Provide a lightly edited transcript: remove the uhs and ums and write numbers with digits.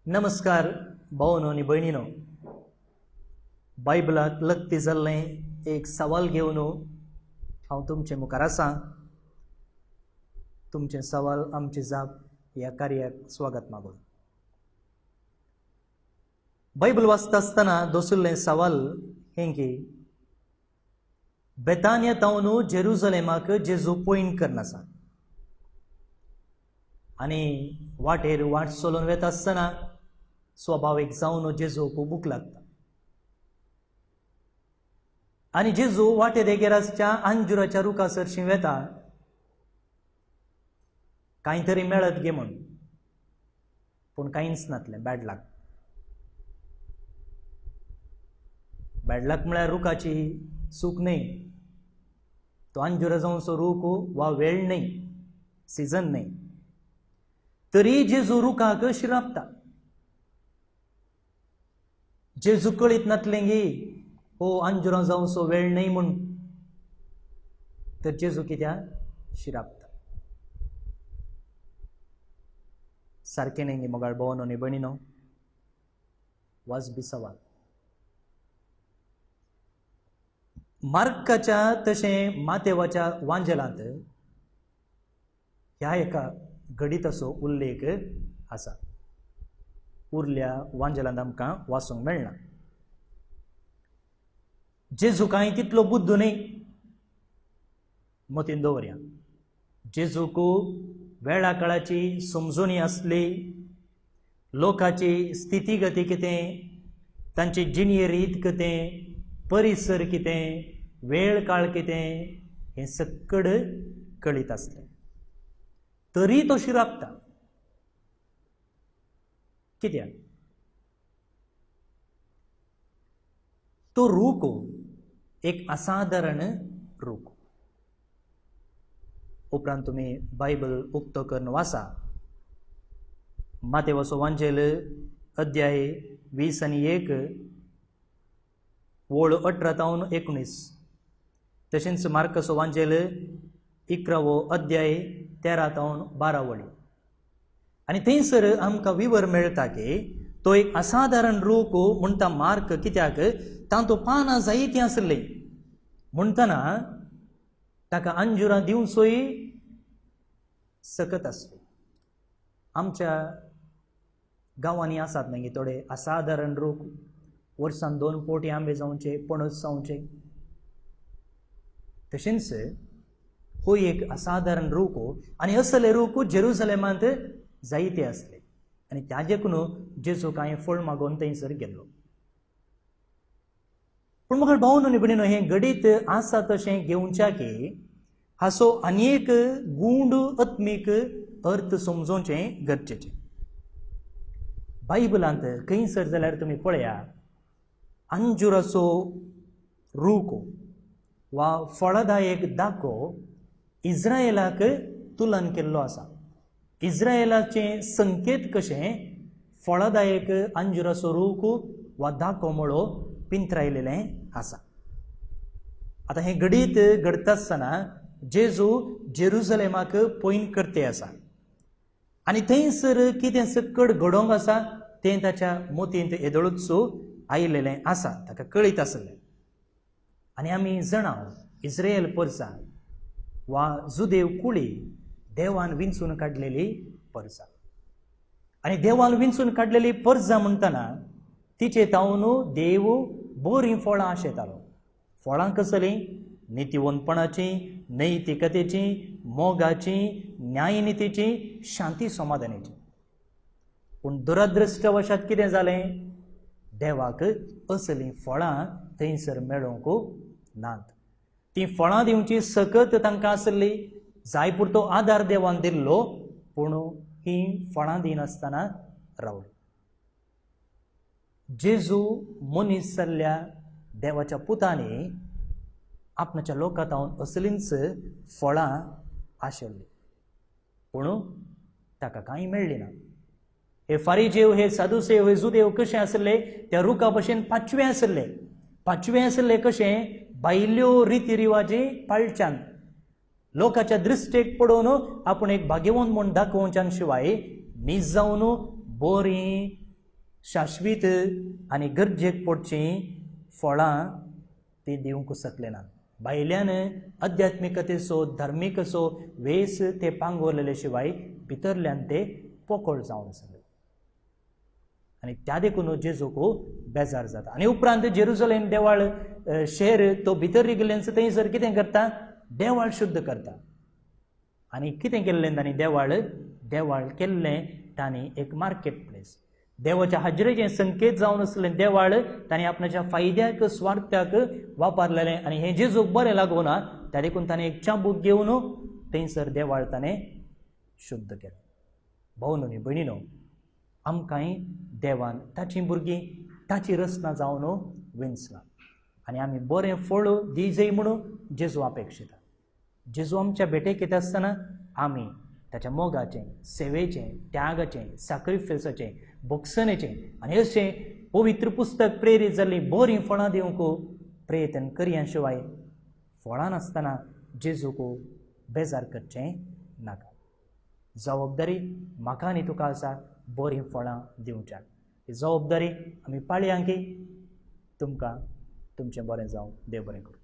नमस्कार भावनो आणि भयणीनो, बायबलाक लक्ती जाल्लें एक सवाल घेवन हांव तुमचे मुखार आसां. तुमचे सवाल आमचे जाप ह्या कार्याक स्वागत मागून. बायबल वाचता आसतना दोसुल्लें सवाल हें की बेतानिया तावन जेरुसलेमाक जेजू पयण करना आसा आनी वाटेर वाट चलोवन वेता आसतना स्वाभाविक जावन जेजूक भूक लागता आनी जेजू वाटे देगेराच्या अंजुराच्या रुखा सरशीं वेता. कांय तरी मेळत गे म्हूण, पूण कांयच नातलें. बॅड लक म्हळ्यार रुखाची सूख न्हय, तो अंजुरा जावचो रूख वा वेळ न्हय, सिजन न्हय. तरी जेजू रुखाक शिरापता. जेजू कळीत नातलें गी हो अंजुरा जावचो वेळ न्हय म्हूण, तर जेजू कित्याक शिरापता. सारकें न्हय गे मोगाळ भावनो आनी भयणीनो. वाजबी सवाल. मार्काच्या तशें मातेवाच्या वांजेलांत ह्या एका घडीताचो उल्लेख आसा. उरल्या वांजेलांत आमकां वाचूंक मेळना. जेजू कांय तितलो बुद्ध न्हय, मतीन दवरया. जेजूक वेळा काळाची समजुणी आसली, लोकाची स्थिती गती कितें, तांची जिणे रीत कितें, परिसर कितें, वेळ काळ कितें, हें सकड कळीत आसलें. तरी तो शिरापता. कित्याक? तो रूख एक असाधारण रूख. उपरांत तुम्ही बायबल उक्तो करून वाचा. मातेवाचो वांजेल अध्याय 20:1 वळ 18-19. तशेंच मार्काचो वांजेल 11 अध्याय 13-12 वळी. आनी थंयसर आमकां विवर मेळटा की तो एक असाधारण रूख म्हणटा. मार्क कित्याक तांतू पानां जायतीं आसलीं म्हणटना ताका अंजुरां दिवचोय सकत आसली. आमच्या गांवांनी आसात न्ही थोडे असाधारण रूख. वर्सान 2 पोटी आंबे जावचे, पणस जावचे. तशेंच हो एक असाधारण रूख आनी असले रूख जेरुसलेमांत जायते आसले. आनी ताजेकून जेजू कांय फळ मागोवन थंयसर गेल्लो. पूण म्हाका भावनो आनी भयणीनो, हें घडीत आसा तशें घेवच्या की हाचो आनी एक गूढ आत्मीक अर्थ समजोवचें गरजेचें. बायबलांत खंयसर जाल्यार तुमी पळया, अंजुराचो रूख वा फळदायक दाखो इस्रायेलाक तुलन केल्लो आसा. इस्रायेलाचें संकेत कशें फळदायक अंजुराचो रूख वा दाखो मळो पिंत्रायलेलें आसा. आतां हें घडीत घडता आसतना जेजू जेरुसलेमाक पयण करते आसा आनी थंयसर कितें सकड घडोवंक आसा तें ताच्या मोतींत येदळूच आयिल्लें आसा. ताका कळीत आसलें. आनी आमी जाणाव इस्रायल परसा वा जुदेव कुळी देवान विंचून काडलेली परसा. आनी देवान विंचून काडलेली परजा म्हणटना तिचे तावन देव बरीं फळां आशेतालो. फळां कसलीं? नितीवंतपणाची, नैतिकतेची, मोगाची, न्यायनितीची, शांती समाधानाची. पूण दुरदृश्टवशात कितें जालें? देवाक असलीं फळां थंयसर मेळोवंक नात. तीं फळां दिवची सकत तांकां आसली. जाय पुरतो आदार देवान दिल्लो, पूण हीं फळां दिनासतना रावलीं. जेजू मनीस जाल्ल्या देवाच्या पुतांनी आपणाच्या लोकांतावन असलींच फळां आशिल्लीं, पूण ताका कांय मेळ्ळीं ना. हे फारिजेव, हे सादुसेव, हे जुदेव कशे आसले? त्या रुखा भशेन पांचवे आसले. पांचवे आसले कशें? भायल्यो रितीरिवाजी पाळच्यान, लोकांच्या दृश्टेक पडोवन आपूण एक भाग्यवंत म्हूण दाखोवच्यान शिवाय नीज जावन बरीं शाश्वीत आनी गरजेक पडचीं फळां ती दिवंक शकले ना. भायल्यान अध्यात्मिकतेचो धार्मिकचो वेस ते पांगवलेले शिवाय भितरल्यान ते पोकळ जावन आसले. आनी त्या देखून जेजूक बेजार जाता. आनी उपरांत जेरुसलेम देवाळ शहर तो भितर गेल्ल्यान थंयसर कितें करता? देवाळ शुद्ध करता. आनी कितें केल्लें तांणी देवाळ केल्लें तांणी एक मार्केट प्लेस. देवाच्या हाजरेचें संकेत जावन आसलें देवाळ तांणी आपणाच्या फायद्याक स्वार्थाक वापरलेलें. आनी हें जेजूक बरें लागूना त्या देखून ताणें एक चाबूक घेवन थंयसर देवाळ ताणें शुद्ध केलें. भावनो न्ही भयणीनो, आमकांय देवान ताचीं भुरगीं ताची रचना जावन विंचला. आनी आमी बरें फळ दी जाय म्हणून जेजू अपेक्षिता. जेजू आमच्या भेटेक येता आसतना आमी ताच्या मोगाचें, सेवेचें, त्यागाचें, सॅक्रिफायसाचें, भोगसणेचें आनी अशें पवित्र पुस्तक प्रेरीत जाल्लीं बरीं फळां दिवंक प्रयत्न करया शिवाय फळां नासतना जेजूक बेजार करचें नाका. जबाबदारी म्हाका आनी तुका आसा बरीं फळां दिवच्यान. ही जबाबदारी आमी पाळयांकी. तुमकां तुमचें बरें जावं. देव बरें करूं.